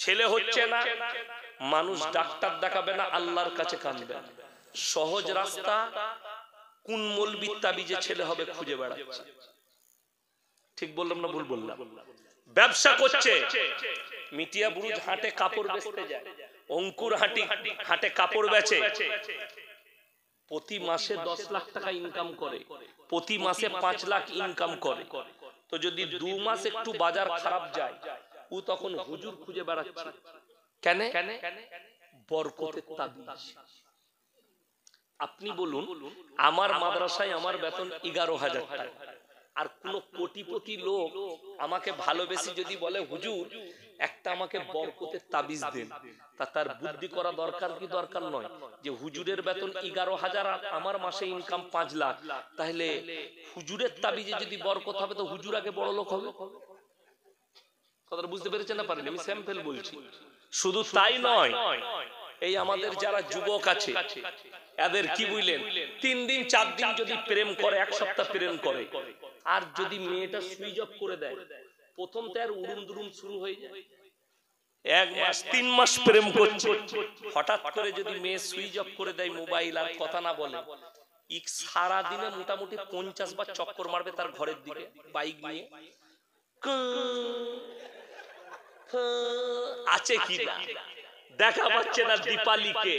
ছেলে হচ্ছে না, মানুষ ডাক্তার দেখাবে না, আল্লাহর কাছে কাঁদবে। সহজ রাস্তা, কোন মৌলবীর তাবিজে ছেলে হবে খুঁজে বেড়াচ্ছে। ঠিক বললাম না ভুল বললাম? ব্যবসা করছে, মিটিয়া বুরুজ হাটে কাপড় বেচতে যায়, অঙ্কুর হাটে কাপড় বেচে, প্রতি মাসে 10 লাখ টাকা ইনকাম করে, প্রতি মাসে 5 লাখ ইনকাম করে। তো যদি 2 মাস একটু বাজার খারাপ যায়, ও তখন হুজুর খুঁজে বেড়াচ্ছে। কেন? বরকতের তাবিজ। আপনি বলুন, আমার মাদ্রাসায় আমার বেতন 11,000 টাকা, আর কোন কোটিপতি লোক আমাকে ভালোবেসে যদি বলে হুজুর একটা আমাকে বরকতের তাবিজ দেন, তা তার বুদ্ধি করা দরকার কি দরকার নয়? যে হুজুরের বেতন 11,000 আর আমার মাসে ইনকাম 5 লাখ, তাহলে হুজুরের তাবিজে যদি বরকত হবে তো হুজুর আগে বড় লোক হবে। কথাটা বুঝতে পেরেছেন না পারেন? আমি স্যাম্পল বলছি। শুধু তাই নয়, এই আমাদের যারা যুবক আছে এদের কি বুঝলেন, 3 দিন 4 দিন যদি প্রেম করে, 1 সপ্তাহ প্রেম করে, আর যদি মেয়েটা সুইচ অফ করে দেয়, প্রথম তো আর উড়ুম দুরুম শুরু হয়ে যায়। 1 মাস 3 মাস প্রেম করছে, হঠাৎ করে যদি মেয়ে সুইচ অফ করে দেয়, মোবাইল আর কথা না বলে, সারা দিনে মোটামুটি 50 বার চক্কর মারবে তার ঘরের দিকে বাইক নিয়ে। আছে কি না দেখা পাচ্ছে না দীপালিকে।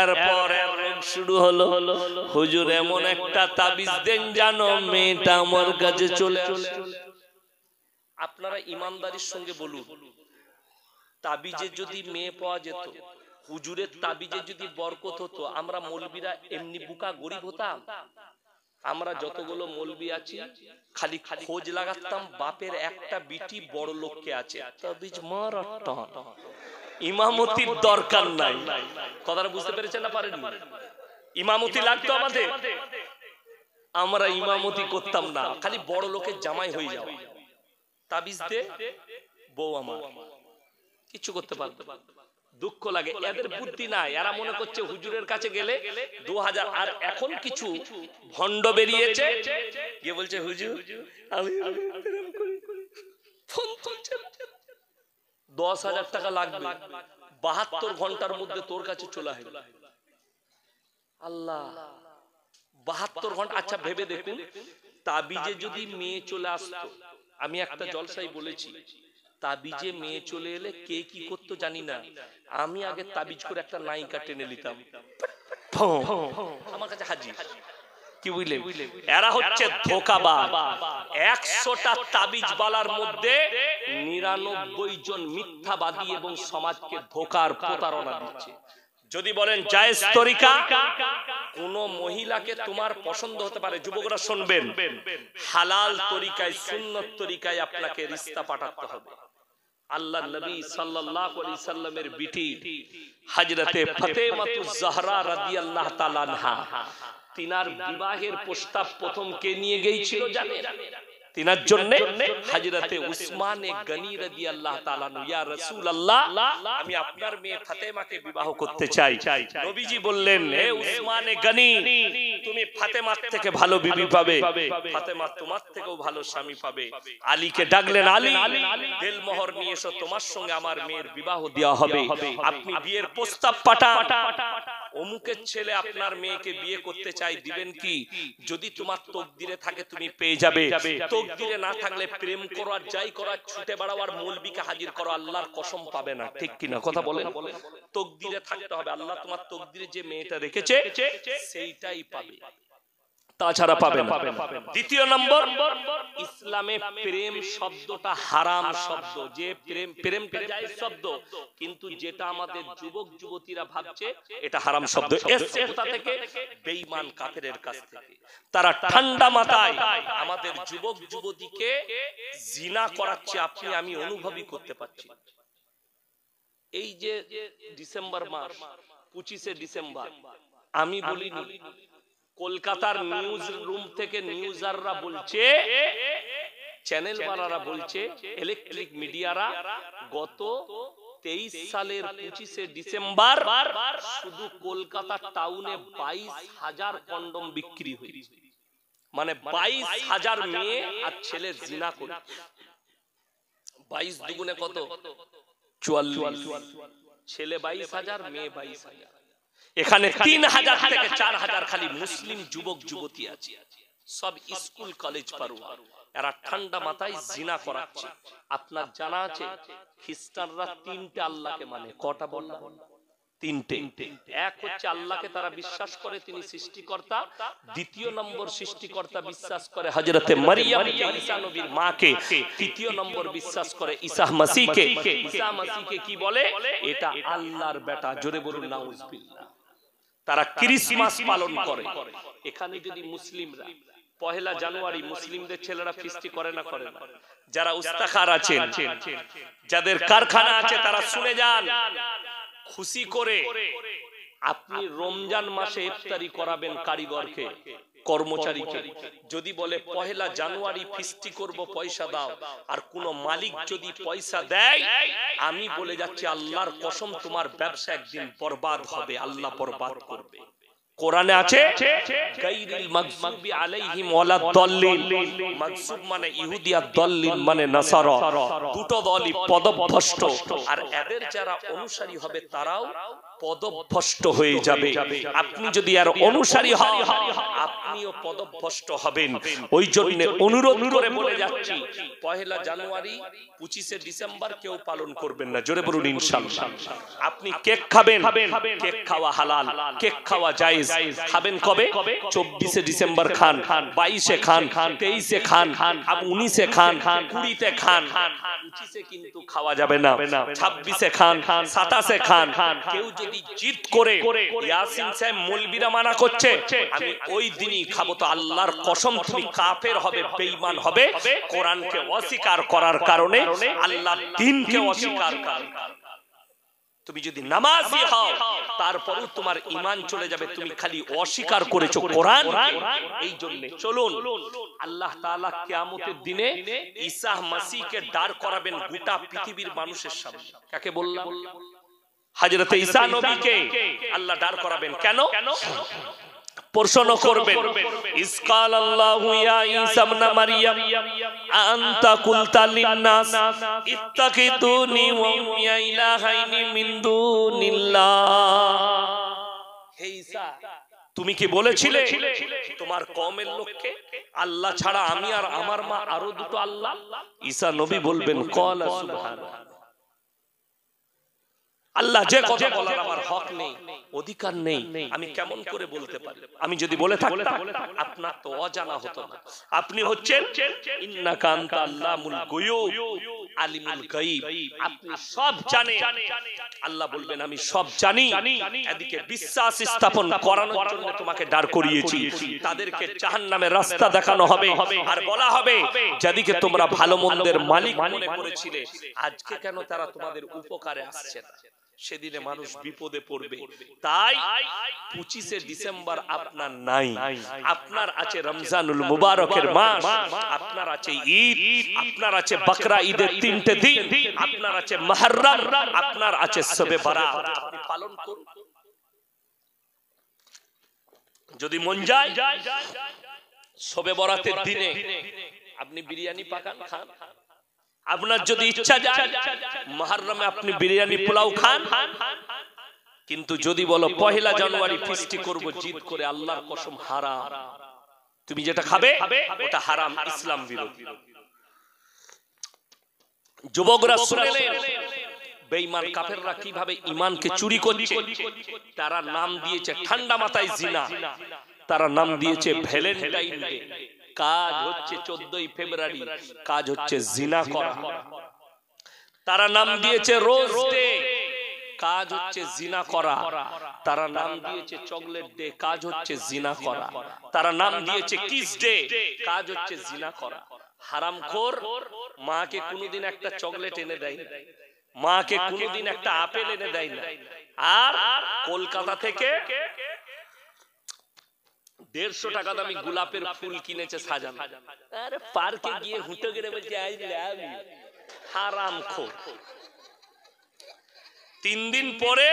এরপর শুরু হলো, হুজুর এমন একটা তাবিজ দেন জানো মেয়েটা আমার কাছে চলে আসে। আপনারা ইমানদারির সঙ্গে বলুন, তাবিজে যদি মেয়ে পাওয়া যেত, হুজুরের তাবিজে যদি বরকত হতো, আমরা মৌলবীরা এমনি বুকা গরিব হতাম? আমরা যতগুলো মৌলবী আছি খালি খোঁজ লাগাতাম বাপের একটা বিটি বড় লোককে আছে, তাবিজ মার টান, ইমামতির দরকার নাই। কথাটা বুঝতে পেরেছেন না পারেন? ইমামতি লাগতো আমাদের, আমরা ইমামতি করতাম না, খালি বড় লোকের জামাই হয়ে যাওয়া। তাবিজ দে বউ আমার কিছু করতে পারতো। দুঃখ লাগে, এদের বুদ্ধি নাই। এরা মনে করছে হুজুরের কাছে গেলে 2000, আর এখন কিছু ভণ্ড বেরিয়েছে, গিয়ে বলছে হুজুর আমি প্রেম করি, ফোন তুলছে, 10,000 টাকা লাগবে, 72 ঘন্টার মধ্যে তোর কাছে চলে আসবে। আল্লাহ, 72 ঘন্টা! আচ্ছা ভেবে দেখুন, তাবিজে যদি মেয়ে চলে আসতো, আমি একটা জলসাই বলেছি, তাবিজে মেয়ে চলে এলে কে কি করতো জানি না, আমি আগে তাবিজ করে একটা নায়িকা টেনে নিতাম, আমার কাছে হাজির। কি বুঝলেন? এরা হচ্ছে ধোঁকাবাজ। 100টা তাবিজ বালার মধ্যে 99 জন মিথ্যাবাদী এবং সমাজকে ধোঁকার প্রতারণা দিচ্ছে। যদি বলেন জায়েজ তরিকা, কোন মহিলাকে তোমার পছন্দ হতে পারে, যুবকরা শুনবেন, হালাল তরিকায় সুন্নত তরিকায় আপনাকে রিশতা পাঠাতে হবে। আল্লাহর নবী সাল্লাল্লাহু আলাইহি সাল্লামের বিটি হযরতে ফাতেমাতুজ জাহরা রাদিয়াল্লাহু তাআলা আনহা, তিনার বিবাহের প্রস্তাব প্রথম কে নিয়ে গিয়েছিল জানেন? তিনার জন্য হযরতে উসমানে গনি রাদিয়াল্লাহু তাআলা, ইয়া রাসূলুল্লাহ আমি আপনার মেয়ে ফাতেমাকে বিবাহ করতে চাই। নবীজি বললেন, হে উসমানে গনি, তুমি ফাতেমার থেকে ভালো বিবি পাবে, ফাতেমা তোমার থেকেও ভালো স্বামী পাবে। আলীকে ডাকলেন, আলী দেলমোহর নিয়ে এসো, তোমার সঙ্গে আমার মেয়ের বিবাহ দেওয়া হবে, আপনি বিয়ের প্রস্তাব পাঠান। অমুকের ছেলে আপনার মেয়েকে বিয়ে করতে চাই, দিবেন কি? যদি তোমার তকদিরে থাকে তুমি পেয়ে যাবে, তকদিরে না থাকলে প্রেম করো আর যাই করো, ছুটে বেড়াও আর মৌলবীকে হাজির করো, আল্লাহর কসম পাবে না। ঠিক কিনা কথা বলেন? তকদিরে থাকতে হবে, আল্লাহ তোমার তকদিরে যে মেয়েটা রেখেছে সেইটাই পাবে, তাছাড়া পাবে না। দ্বিতীয় নম্বর, ইসলামে প্রেম শব্দটা হারাম শব্দ। যে প্রেমটা জায়েজ শব্দ, কিন্তু যেটা আমাদের যুবক যুবতীরা ভাবছে এটা হারাম শব্দ। এসছে কোথা থেকে? বেঈমান কাফেরের কাছ থেকে। তারা ঠান্ডা মাথায় আমাদের যুবক যুবতীকে জিনা করাচ্ছে, আপনি আমি অনুভবই করতে পারছি। এই যে ডিসেম্বর মাস, 25শে ডিসেম্বর, আমি বলিনি, কলকাতার নিউজ রুম থেকে নিউজাররা বলছে, চ্যানেল ওয়ালারা বলছে, ইলেকট্রিক মিডিয়ারা, গত 23 সালের 25শে ডিসেম্বর শুধু কলকাতা টাউনে 22,000 কন্ডম বিক্রি হয়েছে। মানে 22,000 মেয়ে আর ছেলে জিনা করে। 22 দুগুণে কত? 44, ছেলে 22,000, মেয়ে 22,000। এখানে 3,000 থেকে 4,000 খালি মুসলিম যুবক যুবতী আছে, সব স্কুল কলেজ পড়ুয়া। এরা ঠান্ডা মাথায় জিনা করাচ্ছে। আপনার জানা আছে খ্রিস্টানরা 3টে আল্লাহকে মানে, কটা বললাম? 3টে। এক হচ্ছে আল্লাহকে তারা বিশ্বাস করে তিনি সৃষ্টিকর্তা। দ্বিতীয় নম্বর সৃষ্টিকর্তা বিশ্বাস করে হযরতে মারইয়াম ঈসা নবীর মাকে। তৃতীয় নম্বর বিশ্বাস করে ঈসা মসিহকে। ঈসা মসিহকে কি বলে? এটা আল্লাহর বেটা। জোরে বলুন নাউজুবিল্লাহ। তারা ক্রিসমাস পালন করে। এখানে যদি মুসলিমরা 1 জানুয়ারি মুসলিমদের ছেলেরা ফিস্টি করে না? করে না। যারা উস্তাখার আছেন, যাদের কারখানা আছে, তারা শুনে যান। খুশি করে আপনি রমজান মাসে ইফতারি করাবেন কারিগরকে, কর্মচারীকে। যদি বলে 1 জানুয়ারি ফিস্টি করব, পয়সা দাও, আর কোন মালিক যদি পয়সা দেয়, আমি বলে যাচ্ছি আল্লাহর কসম তোমার ব্যবসা একদিন বরবাদ হবে, আল্লাহ বরবাদ করবে। কোরআনে আছে গায়রিল মাগযুবি আলাইহিম ওয়ালাদ-দাল্লিন। মাগযুব মানে ইহুদি আর দাল্লিন মানে নাসারা। দুটো দলই পদভ্রষ্ট, আর এদের যারা অনুসারী হবে তারাও পদভ্রষ্ট হয়ে যাবে। আপনি যদি আর অনুসারী হন, আপনিও পদভ্রষ্ট হবেন। ওই জন্য অনুরোধ করে বলে যাচ্ছি 1 জানুয়ারি 25 ডিসেম্বর কেউ পালন করবেন না। জোরে বলুন ইনশাআল্লাহ। আপনি কেক খাবেন, কেক খাওয়া হালাল, কেক খাওয়া জায়েজ। খাবেন কবে? 24 ডিসেম্বর খান, 22 খান, 23 খান, 19 খান, 20 খান। 25 কিন্তু খাওয়া যাবে না, 26 খান, 27 খান। কেউ যদি জিদ করে ইয়াসিন সাহেব মৌলবীরা মানা করছে, আমি ওই দিনই খাবো, তো আল্লাহর কসম তুমি কাফের হবে, বেঈমান হবে। কোরআনকে অস্বীকার করার কারণে, আল্লাহর দ্বীনকে অস্বীকার করার কারণে। তুমি যদি নামাজি হও, তারপরেও তোমার ঈমান চলে যাবে, তুমি খালি অস্বীকার করেছো কোরআন। এই জন্য চলুন আল্লাহ তাআলা কিয়ামতের দিনে ঈসা মসিহকে দাঁড় করাবেন গোটা পৃথিবীর মানুষের সামনে। কাকে বললাম? হযরতে ঈসা নবীকে আল্লাহ দাঁড় করাবেন। কেন? প্রশ্ন করবেন, ইসকাল আল্লাহু ইয়া ঈসা ইবনে মারইয়াম আনতা কুলতা লিন-নাস ইত্তাকিদুনি ওয়া উম্মিয়া ইলাহাইনি মিন দুনিল্লাহ। হে ঈসা, তুমি কি বলেছিলে তোমার কওমের লোককে আল্লাহ ছাড়া আমি আর আমার মা আরো দুটো আল্লাহ? ঈসা নবী বলবেন, ক্বালা সুবহানাল্লাহ। আল্লাহ যে কথা বলার আমার হক নেই, অধিকার নেই, আমি কেমন করে বলতে পারি? আমি যদি বলে থাকতাম আপনার তো অজানা হতো না। আপনি হচ্ছেন ইন্নাকা আনতা আল্লামুল গুয়ুব আলিমুল গায়ব। আপনি সব জানেন। আল্লাহ বলবেন আমি সব জানি। এদিকে বিশ্বাস স্থাপন করানোর জন্য তোমাকে দাঁড় করিয়েছি। তাদেরকে জাহান্নামের রাস্তা দেখানো হবে, আর বলা হবে যেদিকে তোমরা ভালো মন্দের মালিক মনে করেছিলে, আজকে কেন তারা তোমাদের উপকারে আসছে না? সেদিনে মানুষ বিপদে পড়বে। তাই 25 ডিসেম্বর আপনার নাই, আপনার আছে রমজানুল মুবারকের মাস, আপনার আছে ঈদ, আপনার আছে বকরা ঈদের 3টে দিন, আপনার আছে মুহররম, আপনার আছে শবে বরাত। আপনি পালন করুন। যদি মন যায় শবে বরাতের দিনে আপনি বিরিয়ানি পাকান, খান। আপনার যদি ইচ্ছা যায় মুহররমে আপনি বিরিয়ানি পোলাও খান। কিন্তু যদি বলো 1 জানুয়ারি ফিস্টি করব, জিদ করে, আল্লাহর কসম হারাম। তুমি যেটা খাবে ওটা হারাম, ইসলাম বিরোধী। যুবকরা শুনলেন বেঈমান কাফেররা কিভাবে ঈমানকে চুরি করছে। তারা নাম দিয়েছে ঠান্ডা মাথায় জিনা, তারা নাম দিয়েছে ভ্যালেন্টাইন ডে। কাজ হচ্ছে 14 ফেব্রুয়ারি, কাজ হচ্ছে জিনা করা। তারা নাম দিয়েছে রোজ ডে, কাজ হচ্ছে জিনা করা। তারা নাম দিয়েছে চকলেট ডে, কাজ হচ্ছে জিনা করা। তারা নাম দিয়েছে কিস ডে, কাজ হচ্ছে জিনা করা। হারামখোর মাকে কোনোদিন একটা চকলেট এনে দেয় না, মাকে কোনোদিন একটা আপেল এনে দেয় না। আর কলকাতা থেকে 150 টাকা দামি গোলাপের ফুল কিনেছে সাজানো। আরে পার্কে গিয়ে হুঁটো গেড়ে বলছে আই লাভ ইউ। হারামখোর। 3 দিন পরে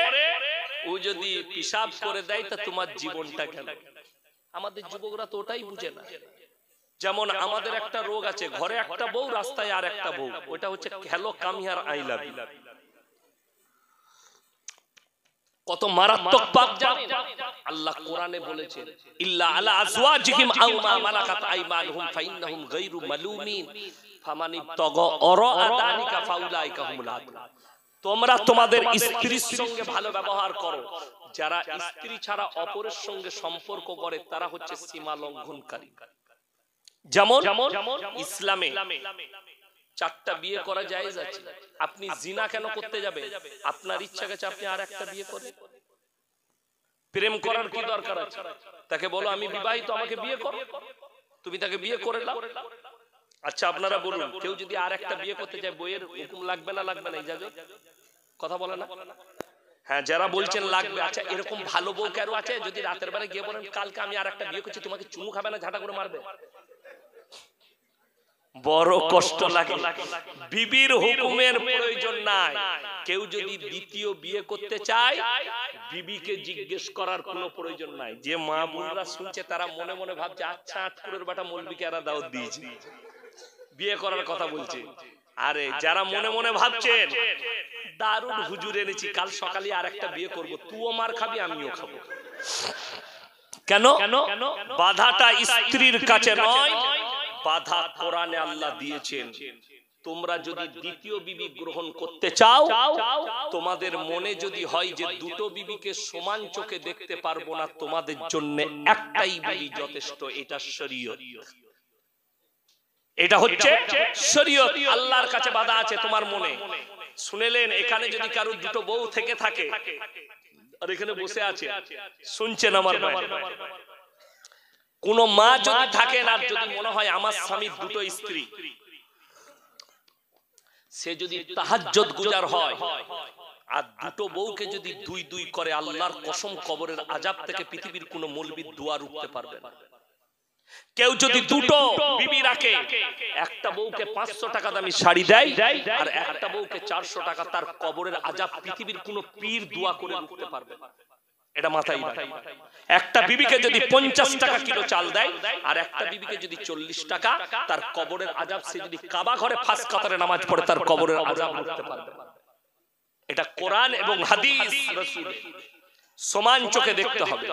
ও যদি পিশাব করে দেয় তা তোমার জীবনটা কেন? আমাদের যুবকরা তো ওটাই বুঝে না। যেমন আমাদের একটা রোগ আছে, ঘরে একটা বউ, রাস্তায় আর একটা বউ। ওটা হচ্ছে hello come here I love you. কত মারাত্মক পাপ জানেন? আল্লাহ কোরআনে বলেছেন, ইল্লা আলা আজওয়াজিহিম আও মা মালাকাত আইমানুহুম ফাইন্নাহুম গায়রু মালুমিন ফামান ইবতাগা ওরাআ যালিকা ফাউলাইকা হুমুল আদুন। তোমরা তোমাদের স্ত্রীর সঙ্গে ভালো ব্যবহার করো, যারা স্ত্রী ছাড়া অপরের সঙ্গে সম্পর্ক করে তারা হচ্ছে সীমা লঙ্ঘনকারী। যেমন ইসলামে 4টা বিয়ে করা জায়েজ আছে। আপনি জিনা কেন করতে যাবেন? আপনার ইচ্ছা গেছে আপনি আর একটা বিয়ে করেন। প্রেম করার কি দরকার আছে? তাকে বলো আমি বিবাহিত, আমাকে বিয়ে করো, তুমি তাকে বিয়ে করে নাও। আচ্ছা আপনারা বলুন, কেউ যদি আর একটা বিয়ে করতে চায় বইয়ের হুকুম লাগবে না লাগবে না? ইজাজত কথা বলে না? হ্যাঁ, যারা বলছেন লাগবে, আচ্ছা এরকম ভালো বউ কারো আছে যদি রাতের বেলা গিয়ে বলেন কালকে আমি আর একটা বিয়ে করছি, তোমাকে চুমু খাবে না, ঝাঁটা করে মারবে? বড় কষ্ট লাগে। বিবির হুকুমের প্রয়োজন নাই। কেউ যদি দ্বিতীয় বিয়ে করতে চায় বিবিকে জিজ্ঞেস করার কোনো প্রয়োজন নাই। যে মা বোনরা শুনছে তারা মনে মনে ভাবছে আচ্ছা আটকুরের বাটা মৌলবীকে এরা দাওয়াত দিয়েছে, বিয়ে করার কথা বলছে। আরে যারা মনে মনে ভাবছেন দারুণ হুজুর এনেছি, কাল সকালে আর একটা বিয়ে করব, তুইও মার খাবি আমিও খাবো, কেন? বাধাটা স্ত্রীর কাছে নয়, বাধা কোরআনে আল্লাহ দিয়েছেন। তোমরা যদি দ্বিতীয় বিবি গ্রহণ করতে চাও, তোমাদের মনে যদি হয় যে দুটো বিবিকে সমান চোখে দেখতে পারবো না, তোমাদের জন্য একটাই বিবি যথেষ্ট। এটা শরীয়ত, এটা হচ্ছে শরীয়ত। আল্লাহর কাছে বাধা আছে তোমার মনে। শুনেলেন, এখানে যদি কারো দুটো বউ থেকে থাকে, আর এখানে বসে আছে শুনছেন আমার ভাই, কোন মা যদি থাকেন আর যদি মনে হয় আমার স্বামীর দুটো স্ত্রী, সে যদি তাহাজ্জুদ গুজার হয় আর দুটো বউকে যদি দুই দুই করে, আল্লাহর কসম কবরের আযাব থেকে পৃথিবীর কোন মৌলবীর দুয়ার উঠতে পারবে না। কেউ যদি দুটো বিবি রাখে, একটা বউকে 500 টাকা দামি শাড়ি দেয় আর একটা বউকে 400 টাকা, তার কবরের আযাব পৃথিবীর কোন পীর দোয়া করে উঠতে পারবে না। এটা মাথায় রাখেন। একটা বিবিকে যদি 50 টাকা কিলো চাল দেয় আর একটা বিবিকে যদি 40 টাকা, তার কবরের আযাব, সে যদি কাবা ঘরে ফাঁস কাতারে নামাজ পড়ে তার কবরের আযাব উঠতে পারবে না। এটা কোরআন এবং হাদিস, রাসূল সমান চোখে দেখতে হবে।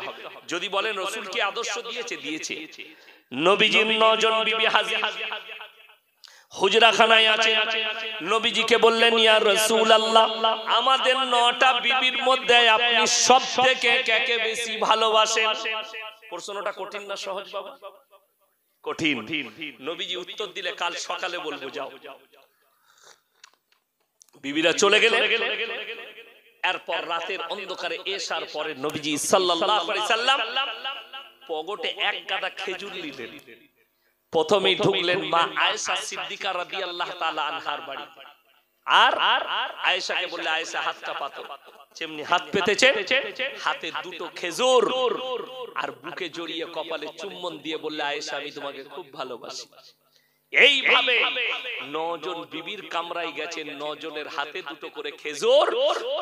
যদি বলেন রাসূল কি আদর্শ দিয়েছে? দিয়েছে। নবীজির 9 জন বিবি হাজির হুজরাখানায় আছে। নবীজিকে বললেন, ইয়া রাসূলুল্লাহ, আমাদের 9টা বিবির মধ্যে আপনি সবথেকে কাকে বেশি ভালোবাসেন? প্রশ্নটা কঠিন না সহজ বাবা? কঠিন। নবীজি উত্তর দিলে, কাল সকালে বলবো, যাও। বিবিরা চলে গেলেন। এরপর রাতের অন্ধকারে এশার পরে নবীজি সাল্লাল্লাহু আলাইহি সাল্লাম পকেটে এক গাদা খেজুর নিলেন। প্রথমেই ঢুকলেন মা আয়েশা সিদ্দিকা রাদিয়াল্লাহু তাআলা আনহার বাড়ি। আর আয়েশাকে বললে, আয়েশা হাতটা পাতো। যেমনি হাত পেতেছে, হাতে দুটো খেজুর আর বুকে জড়িয়ে কপালে চুম্বন দিয়ে বললে, আয়েশা আমি তোমাকে খুব ভালোবাসি। এইভাবে 9 জন বিবির কামরায় গেছেন, 9 জনের হাতে দুটো করে খেজুর,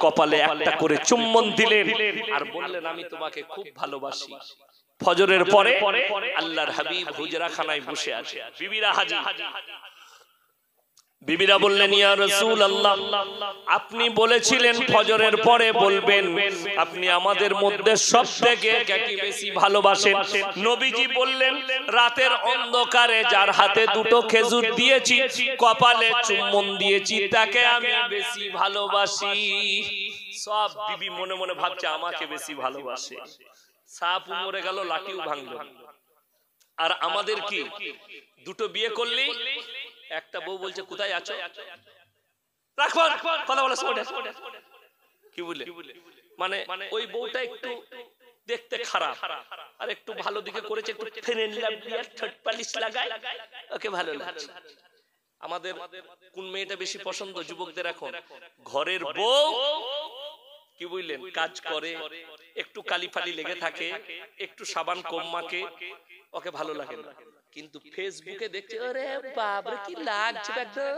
কপালে একটা করে চুম্বন দিলেন আর বললেন, আমি তোমাকে খুব ভালোবাসি। ফজরের পরে আল্লাহর হাবিব হুজরাখানায় বসে আছে, বিবিরা হাজির। বিবিরা বললেন, ইয়া রাসূলুল্লাহ, আপনি বলেছিলেন ফজরের পরে বলবেন, আপনি আমাদের মধ্যে সবথেকে কাকে বেশি ভালোবাসেন? নবীজি বললেন, রাতের অন্ধকারে যার হাতে দুটো খেজুর দিয়েছি, কপালে চুম্বন দিয়েছি, তাকে আমি বেশি ভালোবাসি। সব বিবি মনে মনে ভাবছে আমাকে বেশি ভালোবাসে। সাপ মরে গেল, লাঠিও ভাঙলো। আর আমাদের কি, দুটো বিয়ে করলি, একটা বউ বলছে কোথায় আছো, রাখো কথা বলা শোনে। কি বলে? মানে ওই বউটা একটু দেখতে খারাপ আর একটু ভালো দিকে করেছে, একটু ঠোঁট পালিশ লাগায়, ওকে ভালো লাগছে। আমাদের কোন মেয়েটা বেশি পছন্দ যুবকদের এখন? ঘরের বউ, কি বুঝলেন, কাজ করে, একটু কালি ফালি লেগে থাকে, একটু সাবান কম মাখে, ওকে ভালো লাগে না। কিন্তু ফেসবুকে দেখছে, আরে বাপ রে কি লাগছে একদম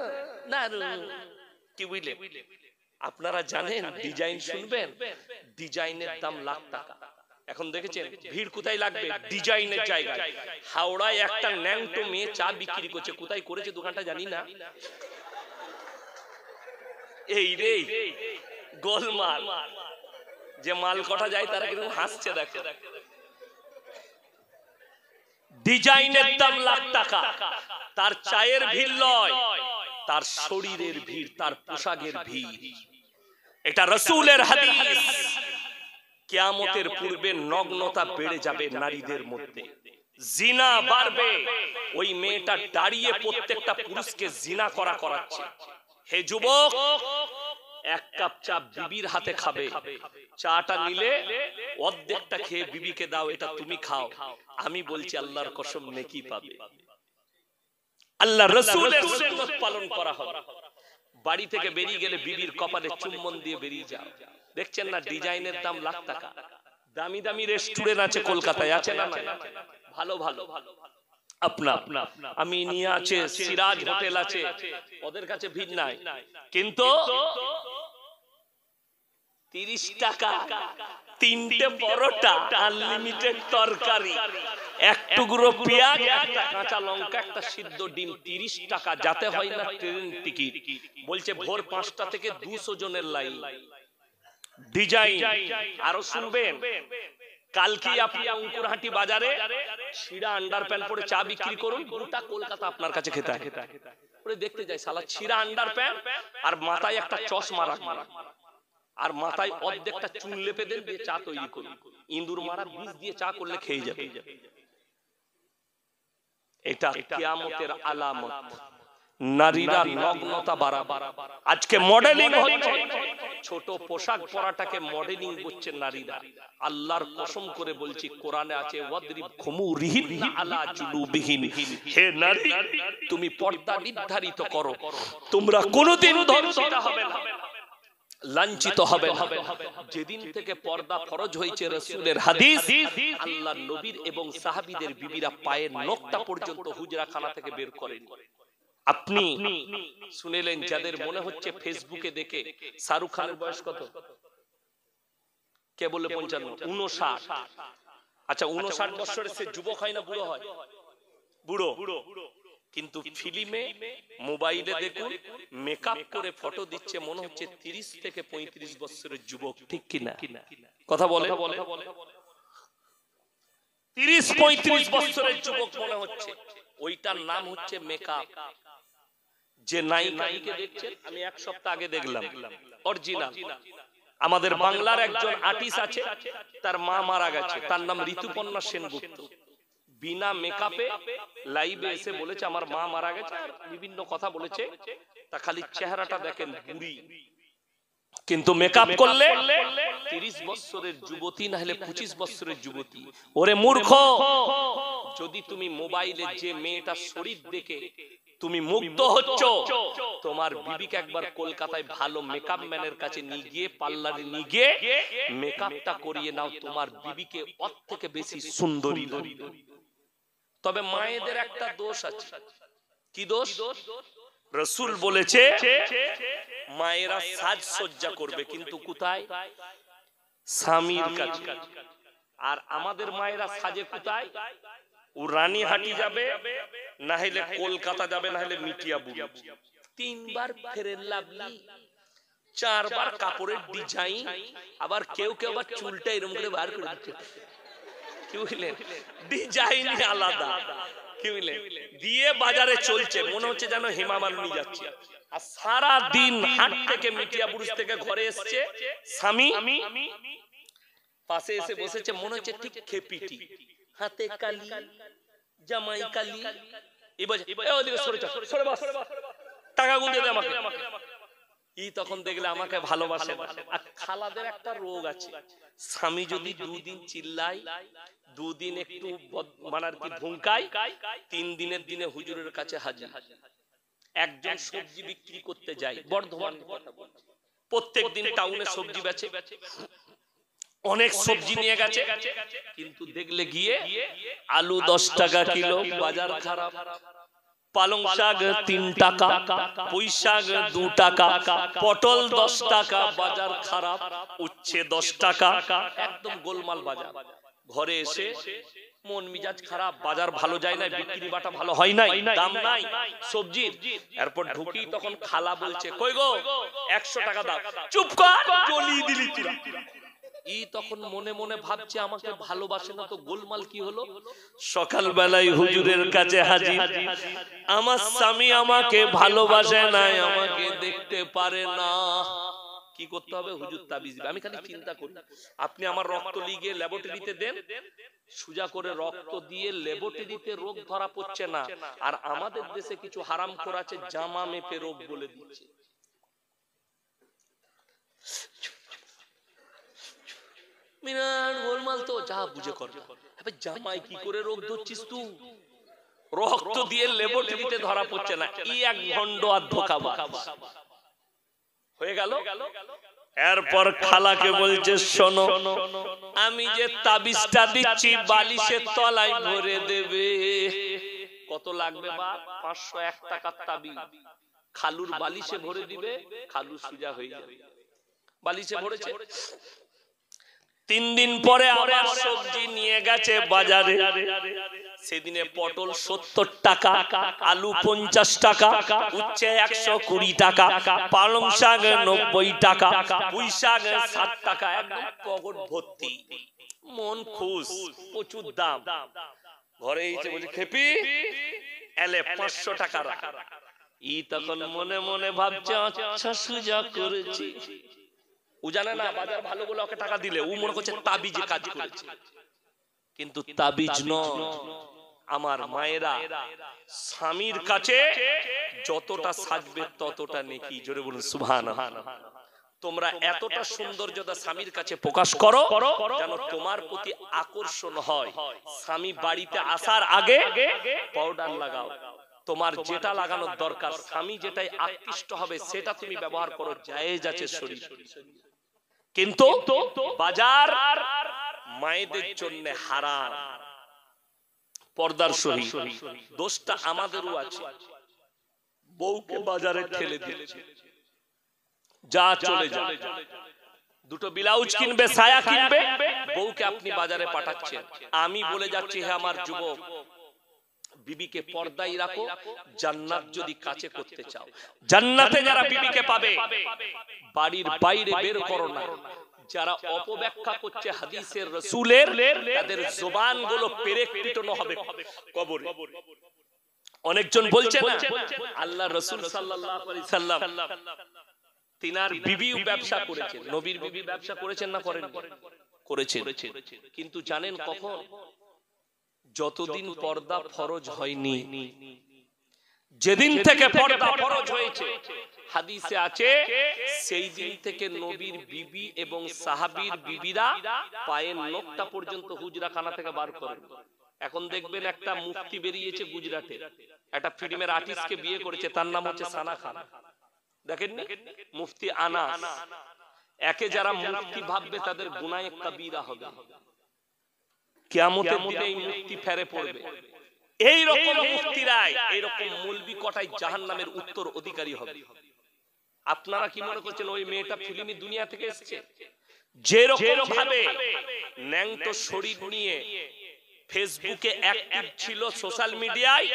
দারুণ। কি বুঝলেন? আপনারা জানেন ডিজাইন শুনবেন, ডিজাইনের দাম লাখ টাকা। এখন দেখেছেন ভিড় কোথায় লাগবে? ডিজাইনের জায়গায়। হাওড়ায় একটা ন্যাংটো মেয়ে চা বিক্রি করছে, কোথায় করেছে দোকানটা জানি না। এই রে গোলমাল, যে মাল কটা যায় তারা কিন্তু হাসছে দেখো। ডিজাইনের দাম লাখ টাকা, তার চায়ের ভিড় লয়, তার শরীরের ভিড়, তার পোশাকের ভিড়। এটা রাসূলের হাদিস। কিয়ামতের পূর্বে নগ্নতা বেড়ে যাবে নারীদের মধ্যে, জিনা বাড়বে। ওই মেয়েটা দাঁড়িয়ে প্রত্যেকটা পুরুষকে জিনা করাচ্ছে। হে যুবক, এক কাপ চা বিবির হাতে খাবে, চাটা নিলে অর্ধেকটা খেয়ে বিবিকে দাও, এটা তুমি খাও। আমি বলছি আল্লাহর কসম নেকি পাবে। আল্লাহ রাসূলের সুন্নাত পালন করা হবে। বাড়ি থেকে বেরিয়ে গেলে বিবির কপালে চুম্বন দিয়ে বেরিয়ে যাও। দেখছেন না ডিজাইনের দাম লাখ টাকা। দামি দামি রেস্টুরেন্ট আছে কলকাতায়, আছে না? ভালো ভালো আপনা আমি নিয়ে আছে, সিরাজ হোটেল আছে, ওদের কাছে ভিড় নাই। কিন্তু 30 টাকা 3টে পরোটা, আনলিমিটেড তরকারি, এক টুকরো পেঁয়াজ, একটা কাঁচা লঙ্কা, একটা সিদ্ধ ডিম, 30 টাকা। যাতে হয় না ট্রেন টিকিট। বলছে ভোর 5টা থেকে 200 জনের লাইন। ডিজাইন আরো শুনবেন, কালকে আপনি অঙ্কুরহাটি বাজারে ছিড়া আন্ডারপ্যান্ট পরে চা বিক্রি করুন, গোটা কলকাতা আপনার কাছে খেতে পরে দেখতে যায় শালা ছিড়া আন্ডারপ্যান্ট আর মাথায় একটা চশমা রাখা, আর মাথায় অর্ধেকটা চুল লেপে দেন, দিয়ে চা তৈরি করুন। ইঁদুর মারা বীজ দিয়ে চা করলে খেয়ে যাবে। এটা কিয়ামতের আলামত। নারীরা নগ্নতা বাড়াবার। আজকে মডেলিং হচ্ছে, ছোট পোশাক পরাটাকে মডেলিং করছে নারীরা। আল্লাহর কসম করে বলছি, কোরআনে আছে ওয়াদরিব খুমুরিহিন্না আলা জুলুবিহিন। হে নারী, তুমি পর্দা নির্ধারিত করো, তোমরা কোনোদিন ধ্বংসিত হবে না, লাঞ্ছিত হবে না। যেদিন থেকে পর্দা ফরজ হয়েছে, রাসূলের হাদিস, আল্লাহর নবীর এবং সাহাবীদের বিবিরা পায়ের নখটা পর্যন্ত হুজরাখানা থেকে বের করেন। আপনি শুনেলেন, যাদের মনে হচ্ছে ফেসবুকে দেখে শাহরুখ খানের বয়স কত? কে বলে 55? 59। আচ্ছা 59 বছরের সে যুবক হয় না বুড়ো হয়? বুড়ো। কিন্তু ফিল্মে মোবাইলে দেখুন মেকআপ করে ফটো দিচ্ছে, মনে হচ্ছে 30 থেকে 35 বছরের যুবক। ঠিক কিনা? কথা বলে 30-35 বছরের যুবক মনে হচ্ছে। ওইটার নাম হচ্ছে মেকআপ। যে নায়িকাকে দেখছেন, আমি এক সপ্তাহ আগে দেখলাম অরিজিনাল। আমাদের বাংলার একজন আর্টিস্ট আছে, তার মা মারা গেছে, তার নাম ঋতুপর্ণা সেনগুপ্ত। বিনা মেকআপে লাইভে এসে বলেছে আমার মা মারা গেছে, আর বিভিন্ন কথা বলেছে। তা খালি চেহারাটা দেখেন বুড়ি, কিন্তু মেকআপ করলে 30 বছরের যুবতী, না হলে 25 বছরের যুবতী। ওরে মূর্খ, যদি তুমি মোবাইলে যে মেয়েটার শরীর দেখে তুমি মুগ্ধ হচ্ছ, তোমার বিবিকে একবার কলকাতায় ভালো মেকআপ ম্যানের কাছে নিয়ে গিয়ে, পার্লারে নিয়ে গিয়ে মেকআপটা করিয়ে নাও, তোমার বিবিকে ওর থেকে বেশি সুন্দরী লাগবে। তবে মায়েদের একটা দোষ আছে। কি দোষ? রাসূল বলেছে মায়েরা সাজসজ্জা করবে, কিন্তু কোথায়? স্বামীর কাছে। আর আমাদের মায়েরা সাজে কোথায়? ও রানীহাটি যাবে, না হলে কলকাতা যাবে, না হলে মিটিয়াবুরু। 3 বার ফেরেন লাভলি, 4 বার কাপড়ের ডিজাইন, আবার কেউ কেউ আবার চুলটা এরকম করে বার করে দিচ্ছে। কি বুঝলেন? ডিজাইনই আলাদা। কি বুঝলেন? দিয়ে বাজারে চলছে, মনে হচ্ছে যেন হেমা মালিনী যাচ্ছে। আর সারা দিন হাট থেকে মিটিয়াবুরু থেকে ঘরে এসছে, স্বামী পাশে এসে বসেছে, মনে হচ্ছে ঠিক খেপিটি, হাতে কালি, জামাই কালি। এবার ওদিকে সরে চল, সরে বস, টাকা গুনতে দে আমাকে। তখন দেখলে আমাকে ভালোবাসে। আর খালাদের একটা রোগ আছে, স্বামী যদি 2 দিন চিল্লায়, 2 দিন একটু মানে আর কি ভুঙ্কায়, 3 দিনের দিনে হুজুরের কাছে হাজির। একজন সবজি বিক্রি করতে যায় বর্ধমান, প্রত্যেক দিন টাউনে সবজি বেচে, অনেক সবজি নিয়ে গেছে, কিন্তু দেখলে গিয়ে আলু 10 টাকা কিলো, বাজার খারাপ। পালং শাক 3 টাকা, পুঁই শাক 2 টাকা, পটল 10 টাকা, বাজার খারাপ। উচ্ছে 10 টাকা, একদম গোলমাল বাজার। ঘরে এসে মন মিজাজ খারাপ, বাজার ভালো যায় না, বিক্রি বাটা ভালো হয় নাই, দাম নাই সবজির। এরপর ঢুকি, তখন খালা বলছে কই গো 100 টাকা দাও। চুপ কর, জ্বলিয়ে দিলি তুই। ই তখন মনে মনে ভাবছে আমাকে ভালোবাসে না তো গোলমাল কি হলো। সকালবেলায় হুজুরের কাছে হাজির, আমার স্বামী আমাকে ভালোবাসে না, আমাকে দেখতে পারে না, কি করতে হবে? হুজুর তাবিজ দিবে। আমি খালি চিন্তা করি, আপনি আমার রক্ত লিগে ল্যাবরেটরিতে দেন, সুজা করে রক্ত দিয়ে ল্যাবরেটরিতে রোগ ধরা পড়ছে না, আর আমাদের দেশে কিছু হারামখোর আছে জামা মেপে রোগ বলে দিচ্ছে। মিনার গোলমাল তো যা বুঝে কর। জামাই কি করে রোগ ধরছিস তুই? রক্ত দিয়ে ল্যাবরেটরিতে ধরা পড়ছে না, ই এক ভণ্ড আর ধোঁকাবাজ হয়ে গেল। এরপর খালাকে বলছে শোনো, আমি যে তাবিজটা দিচ্ছি বালিশের তলায় ভরে দেবে। কত লাগবে বা? 501 টাকার তাবিজ। খালুর বালিশে ভরে দিবে, খালু সুজা হয়ে যাবে। বালিশে ভরেছে। 3 দিন পরে আবার সবজি নিয়ে গেছে বাজারে। সেদিনে পটল 70 টাকা, আলু 50 টাকা, উচ্ছে 120 টাকা, পালং শাক 90 টাকা, পুঁই শাক 60 টাকা, একদম পকেট ভর্তি। মন খুশ, প্রচুর দাম। ঘরে এসে বলছে খেপি এলে 500 টাকা রাখ। ই তখন মনে মনে ভাবছে আচ্ছা সুজা করেছি। ও জানে না বাজার ভালো বলে ওকে টাকা দিলে ও মনে করছে তাবিজে কাজ করেছে, কিন্তু তাবিজ নয়। আমার মায়েরা স্বামীর কাছে যতটা সাজবে ততটা নেকি। জোরে বলুন সুবহানাল্লাহ। তোমরা এতটা সৌন্দর্যতা স্বামীর কাছে প্রকাশ করো যেন তোমার প্রতি আকর্ষণ হয়। স্বামী বাড়িতে আসার আগে পাউডার লাগাও, তোমার যেটা লাগানোর দরকার, স্বামী যেটাই আকৃষ্ট হবে সেটা তুমি ব্যবহার করো, জায়েজ আছে শরীর। কিন্তু বাজার মায়েদের জন্য হারাম। পর্দার সহিত দোষটা আমাদেরও আছে। বউকে বাজারে ঠেলে দিচ্ছে, যা চলে যা, দুটো ব্লাউজ কিনবে, সায়া কিনবে, বউকে আপনি বাজারে পাঠাচ্ছেন। আমি বলে যাচ্ছি হে আমার যুবক, বিবিকে পর্দায় রাখো। জান্নাত যদি কাছে করতে চাও, জান্নাতে যারা বিবিকে পাবে বাড়ির বাইরে বের করো না। যারা অপব্যাখ্যা করছে হাদিসের রাসূলের, তাদের জবানগুলো পেরেক পিটানো হবে কবরে। অনেকজন বলছে না আল্লাহ রাসূল সাল্লাল্লাহু আলাইহি সাল্লাম তিনার বিবিও ব্যবসা করেছেন। নবীর বিবি ব্যবসা করেছেন না করেন? করেছেন। কিন্তু জানেন কখন? যতদিন পর্দা ফরজ হয়নি। যেদিন থেকে পর্দা ফরজ হয়েছে হাদিসে আছে, সেই দিন থেকে নবীর বিবি এবং সাহাবীর বিবিরা পায়ের নখটা পর্যন্ত হুজরাখানা থেকে বার করেন। এখন দেখবেন একটা মুফতি বেরিয়েছে গুজরাটে, একটা ফিল্মের আর্টিস্টকে বিয়ে করেছে, তার নাম হচ্ছে সানা খান। দেখেননি? মুফতি আনাস। একে যারা মুফতি ভাববে তাদের গুনাহে কবিরা হবে, কিয়ামতের দিনে এই মুফতি ফেরে পড়বে। এই রকম মুফতিরাই, এই রকম মুলবি কটাই জাহান্নামের উত্তর অধিকারী হবে। আপনারা কি মনে করছেন ওই মেয়েটা ফিল্মি দুনিয়া থেকে এসেছে? যে রকম ভাবে ন্যাংটো শরীর নিয়ে ফেসবুকে অ্যাক্টিভ ছিল, সোশ্যাল মিডিয়ায়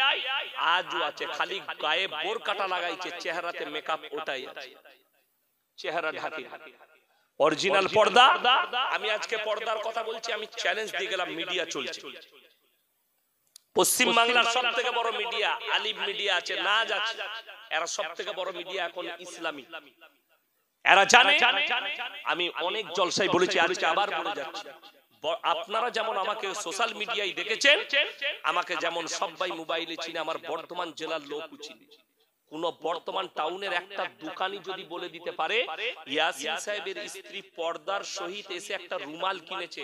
আজও আছে। খালি গায়ে বোরকাটা লাগাইছে, চেহারাতে মেকআপ ওটাই আছে, চেহারা ঢাকে। অরিজিনাল পর্দা। আমি আজকে পর্দার কথা বলছি, আমি চ্যালেঞ্জ দিয়ে গেলাম, মিডিয়া চলছে। পশ্চিম বাংলার সব থেকে বড় মিডিয়া আলিফ মিডিয়া আছে, নাজ আছে, এরা সব থেকে বড় মিডিয়া এখন ইসলামী। এরা জানে, আমি অনেক জলসায় বলেছি, আজকে আবার বলে যাচ্ছি। আপনারা যেমন আমাকে সোশ্যাল মিডিয়ায় দেখেছেন, আমাকে যেমন সবাই মোবাইলে চিনে, আমার বর্ধমান জেলার লোকও চিনে। কোন বর্তমান টাউনের একটা দোকানি যদি বলে দিতে পারে ইয়াসিন সাহেবের স্ত্রী পর্দার সহিত এসে একটা রুমাল কিনেছে,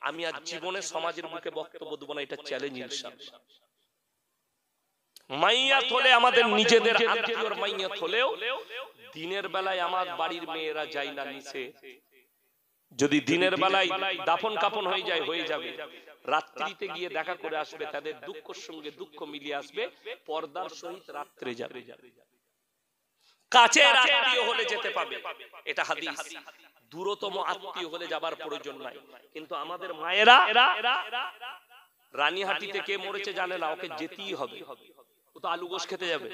আমি আজ জীবনে সমাজের মুখে বক্তব্য দেব না, এটা চ্যালেঞ্জ ইনশাআল্লাহ। মাইয়াত হলে আমাদের নিজেদের আত্মীয়র মাইয়াত হলেও দিনের বেলায় আমার বাড়ির মেয়েরা যায় না নিচে। যদি দিনের বেলায় দাফন কাফন হয়ে যায়, হয়ে যাবে, রাত্রিতে গিয়ে দেখা করে আসবে, তাদের দুঃখের সঙ্গে দুঃখ মিলিয়ে আসবে, পর্দার সহিত রাত্রে যাবে। কাছের আত্মীয় হলে যেতে পাবে, এটা হাদিস। দূরতম আত্মীয় হলে যাবার প্রয়োজন নাই। কিন্তু আমাদের মায়েরা রানীহাটিতে কে মরেছে জানে না, ওকে যেতেই হবে। ও তো আলু গোশ খেতে যাবে,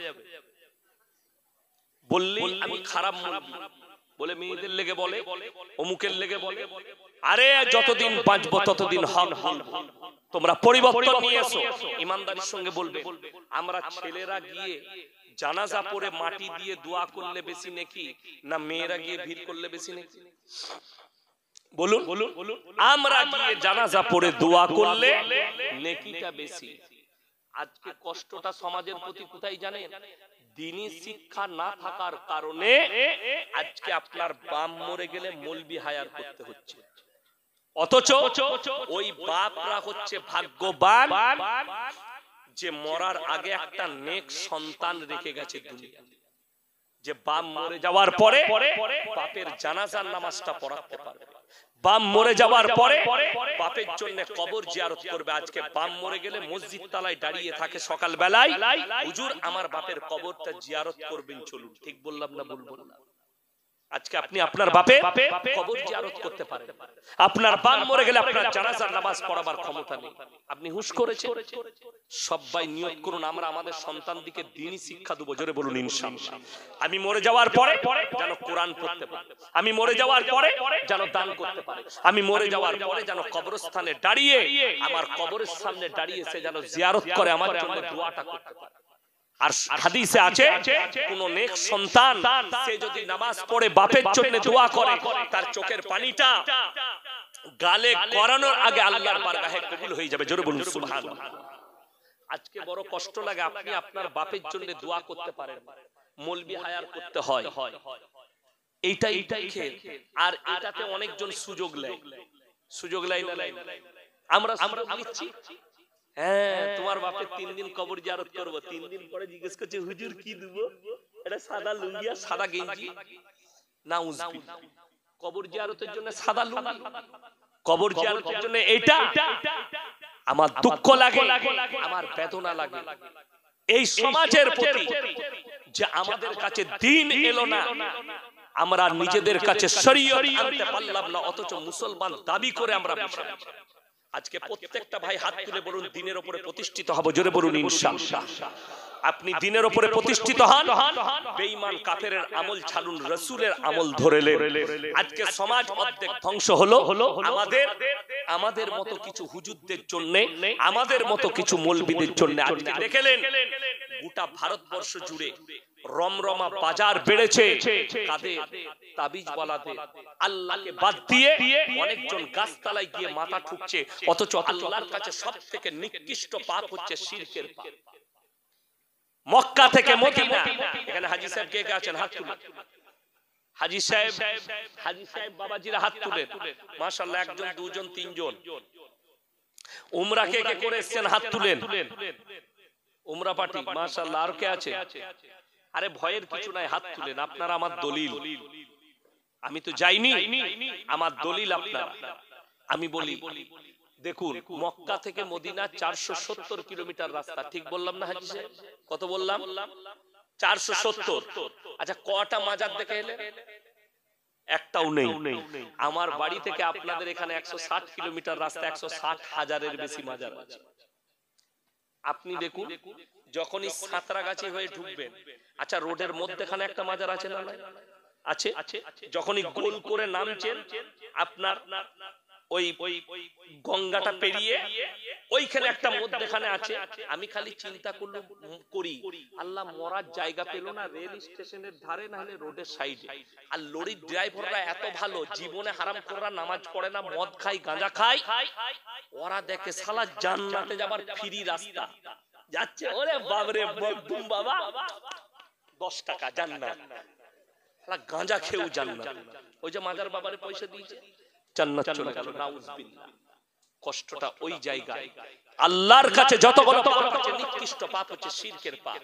বললেই আমি খারাপ মুরগি, বলে মেয়েদের লেগে বলে, অমুকের লেগে বলে। আরে যতদিন বাঁচবো ততদিন হক বলবো। তোমরা পরিবর্তন নিয়ে এসো, ইমানদারির সঙ্গে বলবে। আমরা ছেলেরা গিয়ে জানাজা পড়ে মাটি দিয়ে দোয়া করলে বেশি নেকি, না মেয়েরা গিয়ে ভিড় করলে বেশি নেকি? বলুন। আমরা গিয়ে জানাজা পড়ে দোয়া করলে নেকিটা বেশি। আজকে কষ্টটা সমাজের প্রতি কোথায় জানেন? দ্বীনি শিক্ষা না থাকার কারণে আজকে আপনার বাপ মরে গেলে মৌলবি হায়ার করতে হচ্ছে, অথচ ওই বাপরা হচ্ছে ভাগ্যবান যে মরার আগে একটা নেক সন্তান রেখে গেছে দুনিয়াতে, যে বাপ মরে যাওয়ার পরে বাপের জানাজার নামাজটা পড়াতে পারবে, বাপ মরে যাওয়ার পরে বাপের জন্য কবর জিয়ারত করবে। আজকে বাপ মরে গেলে মসজিদ তলায় দাঁড়িয়ে থাকে সকাল বেলায়, হুজুর আমার বাপের কবরটা জিয়ারত করবেন চলুন। ঠিক বললাম না ভুল বললাম? আজকে আপনি আপনার বাপের কবর জিয়ারত করতে পারেন, আপনার বাপ মরে গেলে আপনার জানাজার নামাজ পড়াবার ক্ষমতা নেই। আপনি হুশ করেছেন? সবাই নিয়ত করুন আমরা আমাদের সন্তানদিকে দ্বীনি শিক্ষা দেব। জোরে বলুন ইনশাআল্লাহ। আমি মরে যাওয়ার পরে যেন কোরআন পড়তে পারে, আমি মরে যাওয়ার পরে যেন দান করতে পারে, আমি মরে যাওয়ার পরে যেন কবরস্থানে দাঁড়িয়ে আমার কবরের সামনে দাঁড়িয়ে সে যেন জিয়ারত করে, আমার জন্য দোয়াটা করতে পারে। আর হাদিসে আছে কোন নেক সন্তান সে যদি নামাজ পড়ে বাপের জন্য দোয়া করে, তার চোখের পানিটা গালে করানোর আগে আল্লাহর বারগাহে কবুল হয়ে যাবে। জোরে বলুন সুবহানাল্লাহ। আজকে বড় কষ্ট লাগে আপনি আপনার বাপের জন্য দোয়া করতে পারেন, মৌলবি হায়ার করতে হয়। এইটাই খেল। আর এটাতে অনেকজন সুযোগ নেয়, সুযোগ নেয় না আমরা সুযোগ নিচ্ছি। হ্যাঁ তোমার বাপের 3 দিন কবর জিয়ারত করব, 3 দিন পরে জিজ্ঞেস করছে হুজুর কি দেব? এটা সাদা লুঙ্গি আর সাদা গেঞ্জি। নাউজুবিল্লাহ। কবর জিয়ারতের জন্য সাদা লুঙ্গি, কবর জিয়ারতের জন্য এটা। আমার দুঃখ লাগে, আমার বেদনা লাগে এই সমাজের প্রতি যে আমাদের কাছে দ্বীন এলো না, আমরা নিজেদের কাছে শরীয়ত আনতে পারলাম না, অথচ মুসলমান দাবি করে আমরা বসে আছি। আজকে প্রত্যেকটা ভাই হাত তুলে বলুন দ্বীনের উপরে প্রতিষ্ঠিত হব। জোরে বলুন ইনশাআল্লাহ। আপনি দ্বীনের উপরে প্রতিষ্ঠিত হন, বেঈমান কাফেরের আমল ছাড়ুন, রাসূলের আমল ধরে নেন। আজকে সমাজ অর্ধেক ধ্বংস হলো আমাদের মতো কিছু হুজুরদের জন্য, আমাদের মতো কিছু মৌলবীদের জন্য। আজকে দেখলেন গোটা ভারতবর্ষ জুড়ে রমরমা বাজার বেড়েছে কাদের? তাবিজওয়ালাদের। আল্লাহকে বাদ দিয়ে অনেকজন গাছতলায় গিয়ে মাথা ঠুকছে, অথচ আল্লাহর কাছে সবথেকে নিকৃষ্ট পাপ হচ্ছে শিরকের পাপ। মক্কা থেকে মদিনা, এখানে হাজী সাহেব কে কে আছেন হাত তুলুন। হাজী সাহেব বাবাজিরা হাত তুলেন। মাশাআল্লাহ, একজন দুজন তিনজন। উমরা কে কে করে এসেছেন হাত তুলেন। উমরা পার্টি মাশাআল্লাহ। আর কে আছে? আরে ভয়ের কিছু নাই, হাত তুলেন। আপনারা আমার দলিল, আমি তো যাইনি, আমার দলিল আপনারা। আমি বলি দেখুন মক্কা থেকে মদিনা 470 কিলোমিটার রাস্তা, ঠিক বললাম না হাজী সাহেব? কত বললাম? 470। আচ্ছা কয়টা মাজার দেখে এলে? একটাও নেই। আমার বাড়ি থেকে আপনাদের এখানে 160 কিলোমিটার রাস্তা, 160,000-এর বেশি মাজার আছে। আপনি দেখুন যখনই সাঁতরাগাছি হয়ে ঢুকবেন, আচ্ছা রোডের মধ্যেখানে একটা মাজার আছে না? আছে। যখনই গোল করে নামছেন আপনার ওই গঙ্গাটা পেরিয়ে ওইখানে একটা মধ্যখানে আছে। আমি খালি চিন্তা করি আল্লাহ মরার জায়গা পেল না রেল স্টেশনের ধারে, না হলে রোডের সাইডে। আর লরির ড্রাইভাররা এত ভালো, জীবনে হারামখোররা নামাজ পড়ে না, মদ খায়, গাঁজা খায়, ওরা দেখে শালা জান্নাতে যাবার ফ্রি রাস্তা যাচ্ছে। ওরে বাবরে মকদুম বাবা 10 টাকা জান্নাত, শালা গাঁজা খেয়েও জান্নাত। ওই যে মাজার বাবারে পয়সা দিয়েছে, জান্নাত চলে গেল। নাউজুবিল্লাহ। কষ্টটা ওই জায়গায়। আল্লাহর কাছে যতগুলো পাপ আছে নিকৃষ্ট পাপ হচ্ছে শিরকের পাপ।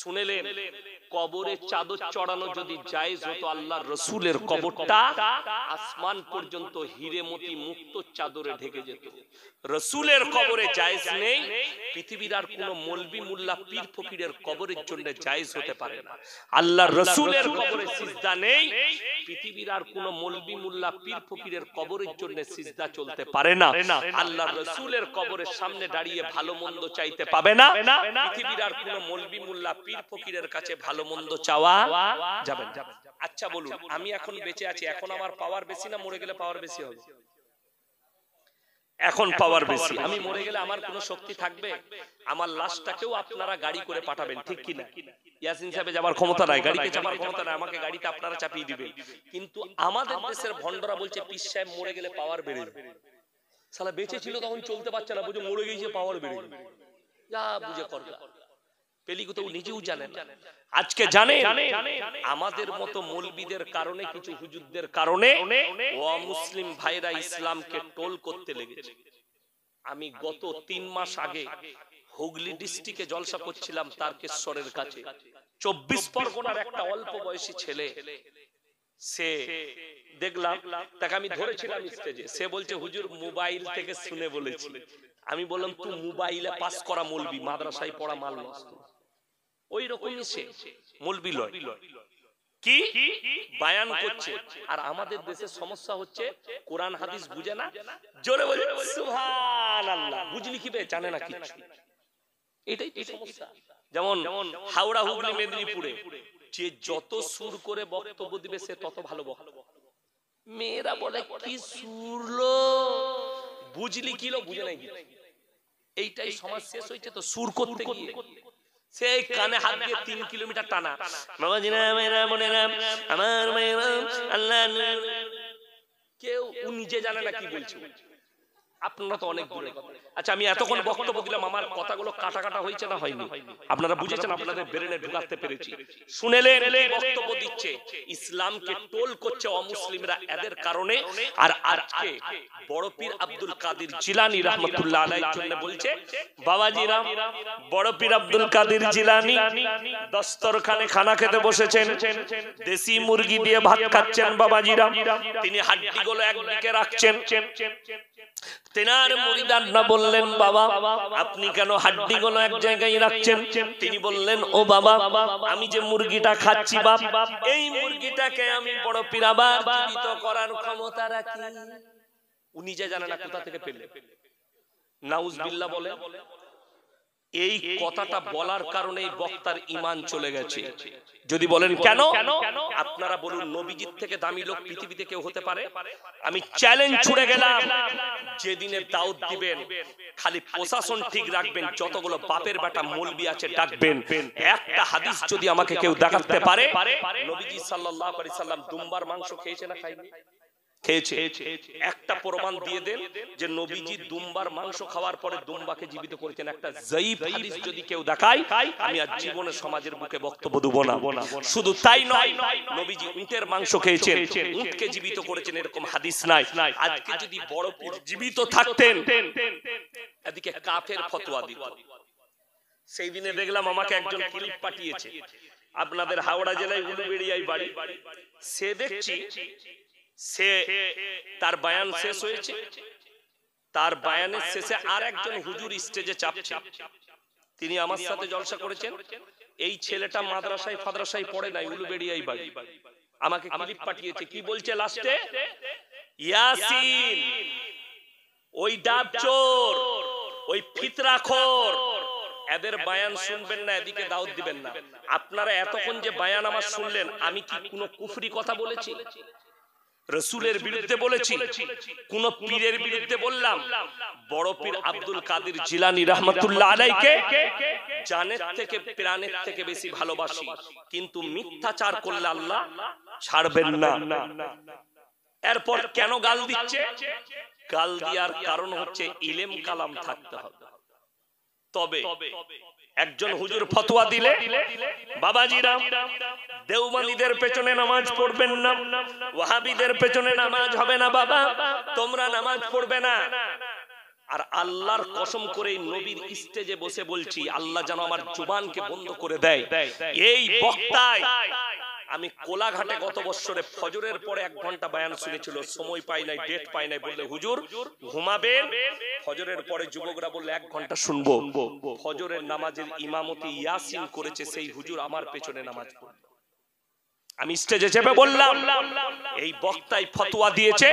শুনেলেন কবরে চাদর চড়ানো যদি জায়েজ হতো, আল্লাহর রাসূলের কবরটা আসমান পর্যন্ত হীরে মতি মুক্ত চাদরে ঢেকে যেত। রাসূলের কবরে জায়েজ নেই, পৃথিবীর আর কোন মৌলবি মুল্লা পীর ফকিরের কবরের জন্য জায়েজ হতে পারে না। আল্লাহর রাসূলের কবরে সিজদা নেই, পৃথিবীর আর কোন মৌলবি মুল্লা পীর ফকিরের কবরের জন্য সিজদা চলতে পারে না। আল্লাহর রাসূলের কবরের সামনে দাঁড়িয়ে ভালো মন্দ চাইতে পাবে না, পৃথিবীর আর কোন মৌলবি মুল্লা পীর ফকিরের কাছে ভালো মন্দ চাওয়া যাবে না। আচ্ছা বলুন, আমি এখন বেঁচে আছি, এখন আমার পাওয়ার বেশি না মরে গেলে পাওয়ার বেশি হবে? এখন পাওয়ার বেশি। আমি মরে গেলে আমার কোনো শক্তি থাকবে? আমার লাশটাকেও আপনারা গাড়ি করে পাঠাবেন, ঠিক কি না? ইয়াসিন সাহেবে যাবার ক্ষমতা নাই, গাড়িতে চাপার ক্ষমতা নাই, আমাকে গাড়িতে আপনারা চাপিয়ে দিবেন। কিন্তু আমাদের দেশের ভন্ডরা বলছে পীর সাহেব মরে গেলে পাওয়ার বেড়ে যাবে। শালা বেঁচে ছিল তখন চলতে পারছে না, বুঝে মরে গিয়েছে পাওয়ার বেড়ে যাবে। যা বুঝে করবে, পেলিগু তো নিজেও জানেন। আজকে জানে আমাদের মতো মৌলবীদের কারণে, কিছু হুজুরদের কারণে অমুসলিম ভাইরা ইসলামকে টোল করতে লেগেছে। আমি গত 3 মাস আগে হুগলি ডিস্ট্রিক্টে জলসা করছিলাম তারকেশ্বরের কাছে। 24 পরগনার একটা অল্প বয়সী ছেলে, সে দেখলাম তাকে আমি ধরেছিলাম স্টেজে, সে বলছে হুজুর মোবাইল থেকে শুনে বলেছি। আমি বললাম তুই মোবাইলে পাস করা মৌলবি, মাদ্রাসায় পড়া মাল নষ্ট। ওই রকমই সে মৌলবি লয়, কি বায়ান করছে। আর আমাদের দেশের সমস্যা হচ্ছে কোরআন হাদিস বুঝে না, জোরে বলে সুবহানাল্লাহ, বুঝলি কি বে, জানে না কিছু। এটাই তো সমস্যা। যেমন হাওড়া, হুগলি, মেদিনীপুরে যে যত সুর করে বক্তব্য দিবে সে তত ভালো বক্তব্য। মেয়েরা বলে কি সুরলো, বুঝলি কিলো, বুঝে নাই। এইটাই সমাজ শেষ হয়েছে তো সুর করতে গিয়ে। সেই কানে হাত দিয়ে 3 কিলোমিটার টানা, বাবাজিরা মেয়েরা বোনেরা আমার মেয়েরা আল্লাহ, কেউ নিজে জানে না কি বলছে। আপনারা তো অনেক দূরে কথা। আচ্ছা আমি এতক্ষণ বক্তব্য দিলাম, আমার কথাগুলো কাটা কাটা হয়েছে না হয়নি? আপনারা বুঝেছেন, আপনাদের ব্রেনে ঢুকাতে পেরেছি। শুনেলেন বক্তব্য দিচ্ছে, ইসলামকে টোল করছে অমুসলিমরা এদের কারণে। আর আজকে বড় পীর আব্দুল কাদের জিলানী রাহমাতুল্লাহ আলাইহির জন্য বলছে, বাবাজিরা বড় পীর আব্দুল কাদের জিলানী দস্তরখানে খানা খেতে বসেছেন, দেশি মুরগি দিয়ে ভাত খাচ্ছেন। বাবাজিরা তিনি হাড্ডিগুলো একদিকে রাখছেন। তেনার মুরিদানরা বললেন, বাবা আপনি কেন হাড্ডিগুলো এক জায়গায় রাখছেন? তিনি বললেন, ও বাবা আমি যে মুরগিটা খাচ্ছি বাপ, এই মুরগিটাকে আমি বড় পীর আবার জীবিত করার ক্ষমতা রাখি। উনি যে জানে না কোথা থেকে পেলেন। নাউজুবিল্লাহ বলে। এই কথাটা বলার কারণে বক্তার ঈমান চলে গেছে। যদি বলেন কেন, আপনারা বলুন নবীজির থেকে দামি লোক পৃথিবীতে কেউ হতে পারে? আমি চ্যালেঞ্জ ছুড়ে গেলাম, যেদিনে দাওয়াত দিবেন খালি প্রশাসন ঠিক রাখবেন, যতগুলো বাপের বেটা মৌলবি আছে ডাকবেন, একটা হাদিস যদি আমাকে কেউ দেখাতে পারে নবীজি সাল্লাল্লাহু আলাইহি সাল্লাম দুম্বার মাংস খেয়েছে না খায়নি? খেয়েছে। একটা প্রমাণ দিয়ে দেন যে নবীজি দুম্বার মাংস খাওয়ার পরে দুম্বাকে জীবিত করেছেন। একটা যায়ীফ হাদিস যদি কেউ দেখায়, আমি আর জীবনে সমাজের বুকে বক্তব্য দেব না। শুধু তাই নয়, নবীজি উটের মাংস খেয়েছেন, উটকে জীবিত করেছেন, এরকম হাদিস নাই। আজকে যদি বড় পীর জীবিত থাকতেন, এদিকে কাফের ফতোয়া দিত। সেই দিনে দেখলাম আমাকে একজন ক্লিপ পাঠিয়েছে, আপনাদের হাওড়া জেলায় উলুবেড়িয়ায় বাড়ি। সে দেখছি সে তার বায়ান শেষ হয়েছে, তার বায়ানের শেষে আর একজন হুজুর স্টেজে চাপছে। তিনি আমার সাথে জলসা করেছেন। এই ছেলেটা মাদ্রাসায় ফাদ্রাসায় পড়ে নাই, উলুবেড়িয়ায় বাড়ি। আমাকে ক্লিপ পাঠিয়েছে, কি বলছে লাস্টে? ইয়াসিন ওই ডাব চোর, ওই ফিতরাখোর, এদের বায়ান শুনবেন না, এদিকে দাওয়াত দিবেন না। আপনারা এতক্ষণ যে বায়ান আমার শুনলেন, আমি কি কোনো কুফরি কথা বলেছি? রাসূলের বিরুদ্ধে বলেছি? কোন পীরের বিরুদ্ধে বললাম? বড় পীর আব্দুল কাদের জিলানী রাহমাতুল্লাহ আলাইকে জানের থেকে প্রাণের থেকে বেশি ভালোবাসি, কিন্তু মিথ্যাচার করলে আল্লাহ ছাড়বেন না। এরপর কেন গাল দিচ্ছে? গাল দেওয়ার কারণ হচ্ছে ইলম কালাম থাকতে হবে। তবে একজন হুজুর ফতোয়া দিলে, বাবাজিরা দেওবন্দীদের পেছনে নামাজ পড়বেন না, ওয়াহাবিদের পেছনে নামাজ হবে না, বাবা তোমরা নামাজ পড়বে না। আর আল্লাহর কসম করে নবীর স্টেজে বসে বলছি, আল্লাহ যেন আমার জুবানকে বন্ধ করে দেয়। এই বক্তায় আমি কোলাঘাটে গত বছরে ফজরের পরে 1 ঘন্টা বয়ান শুনেছিল, সময় পাই নাই, ডেট পাই নাই, বললে হুজুর ঘুমাবেন। ফজরের পরে যুবকরা বললে 1 ঘন্টা শুনবো। ফজরের নামাজের ইমামতি ইয়াসিন করেছে সেই হুজুর, আমার পেছনে নামাজ পড়ল। আমি স্টেজে চেপে বললাম, এই বক্তাই ফতোয়া দিয়েছে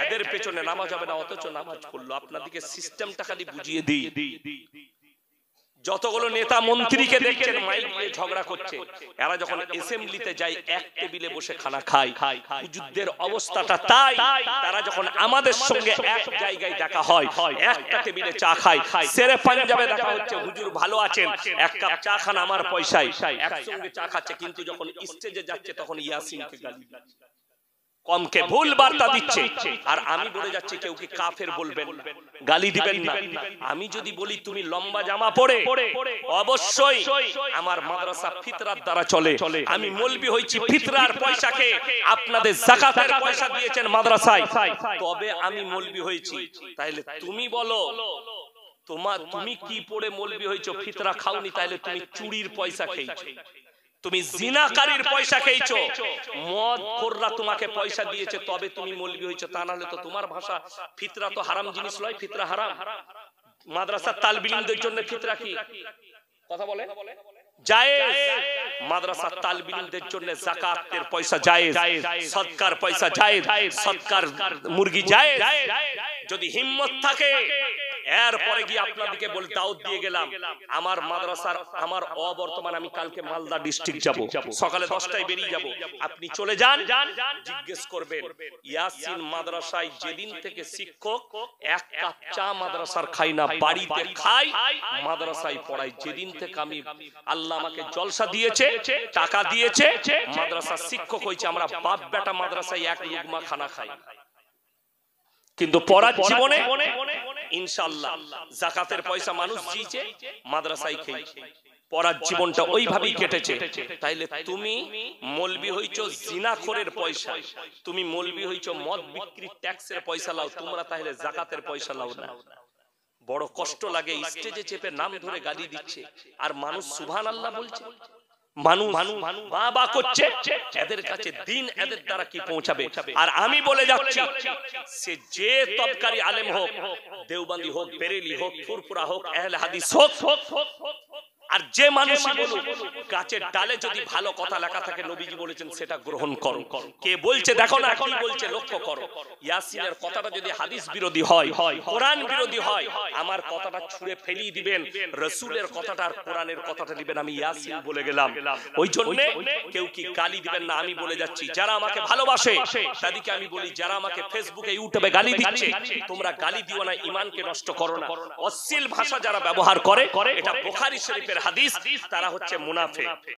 এদের পেছনে নামাজ হবে না, অথচ নামাজ পড়লো। আপনাদেরকে সিস্টেমটা খালি বুঝিয়ে দিই। যতগুলো নেতা মন্ত্রীকে দেখছেন মাইক নিয়ে ঝগড়া করছে, এরা যখন অ্যাসেম্বলিতে যায় এক টেবিলে বসে খানা খায়। হুজুরদের অবস্থাটা তাই, তারা যখন আমাদের সঙ্গে এক জায়গায় দেখা হয়, একটা টেবিলে চা খায়, সেরে পাঞ্জাবে দেখা হচ্ছে হুজুর ভালো আছেন, এক কাপ চা খান আমার পয়সায়, একসঙ্গে চা খাচ্ছে, কিন্তু যখন স্টেজে যাচ্ছে তখন ইয়াসিনকে গালি দিচ্ছে, কমকে ভুল বার্তা দিচ্ছে। আর আমি বলে যাচ্ছি কেউ কি কাফের বলবেন, গালি দিবেন না। আমি যদি বলি তুমি লম্বা জামা পরে, অবশ্যই আমার মাদ্রাসা ফিতরার দ্বারা চলে, আমি মৌলবি হইছি ফিতরার পয়সা খেয়ে, আপনাদের যাকাতের পয়সা দিয়েছেন মাদ্রাসায়, তবে আমি মৌলবি হয়েছি। তাইলে তুমি বলো তুমি কি পড়ে মৌলবি হয়েছো? ফিতরা খাওনি, তাইলে তুমি চুরির পয়সা খেয়েছো, তুমি জিনাকারীর পয়সা খেয়েছো, মদখোররা তোমাকে পয়সা দিয়েছে, তবে তুমি মৌলবি হয়েছো। তা না হলে তো তোমার ভাষা ফিতরা তো হারাম জিনিস নয়, ফিতরা হারাম। মাদ্রাসার তালিব ইলমদের জন্য ফিতরা কি কথা বলে? জায়েজ। মাদ্রাসার তালিব ইলমদের জন্য যাকাতের পয়সা জায়েজ, সদকার পয়সা জায়েজ, সদকার মুরগি জায়েজ। যদি হিম্মত থাকে, এরপরে গিয়ে আপনাদেরকে বল দাওয়াত দিয়ে গেলাম আমার মাদ্রাসার, আমার অবর্তমান, আমি কালকে মালদা ডিস্ট্রিক্ট যাব, সকালে 10টায় বেরিয়ে যাব, আপনি চলে যান, জিজ্ঞেস করবেন ইয়াসিন মাদ্রাসায় যেদিন থেকে শিক্ষক এক কাপ চা মাদ্রাসার খাই না, বাড়িতে খাই, মাদ্রাসায় পড়াই, যেদিন থেকে আমি আল্লাহ আমাকে জলসা দিয়েছে, টাকা দিয়েছে, মাদ্রাসার শিক্ষক হয়েছে, আমরা বাপ বেটা মাদ্রাসায় এক লুকমা খানা খাই, কিন্তু পড়ার জীবনে ইনশাআল্লাহ যাকাতের পয়সা মানুষ দিয়েছে, মাদ্রাসায় খেয়েছে, পড়ার জীবনটা ওইভাবেই কেটেছে। তাইলে তুমি মৌলবি হইছো জিনাখোরের পয়সা, তুমি মৌলবি হইছো মদ বিক্রির ট্যাক্সের পয়সা লাও, তোমরা তাহলে যাকাতের পয়সা লাও না। বড় কষ্ট লাগে, স্টেজে চেপে নাম ধরে গালি দিচ্ছে, আর মানুষ সুবহানাল্লাহ বলছে, মানুষ বাবা করছে, এদের কাছে দিন এদের দ্বারা কি পৌঁছাবে? আর আমি বলে যাচ্ছি, সে যে তবকারি আলেম হোক, দেওবন্দি হোক, বেরেলি হোক, ফুরফুরা হোক, আহলে হাদিস হোক, আর যে মানুষই বলুক, গাছের ডালে যদি ভালো কথা লেখা থাকে, নবীজি বলেছেন সেটা গ্রহণ করো। কে বলছে দেখো না, কি বলছে লক্ষ্য করো। ইয়াসিনের কথাটা যদি হাদিস বিরোধী হয়, কোরআন বিরোধী হয়, আমার কথাটা ছুঁড়ে ফেলিয়ে দিবেন, রাসূলের কথাটা আর কোরআনের কথাটা দিবেন। আমি ইয়াসিন বলে গেলাম, ওই জন্য কেউ কি গালি দিবেন না। আমি বলে যাচ্ছি, যারা আমাকে ভালোবাসে তাদেরকে আমি বলি, যারা আমাকে ফেসবুকে ইউটিউবে গালি দিচ্ছে, তোমরা গালি দিও না, ঈমানকে নষ্ট করো না। অশ্লীল ভাষা যারা ব্যবহার করে, এটা বুখারী শরীফের হাদিস, তারা হচ্ছে মুনাফিক।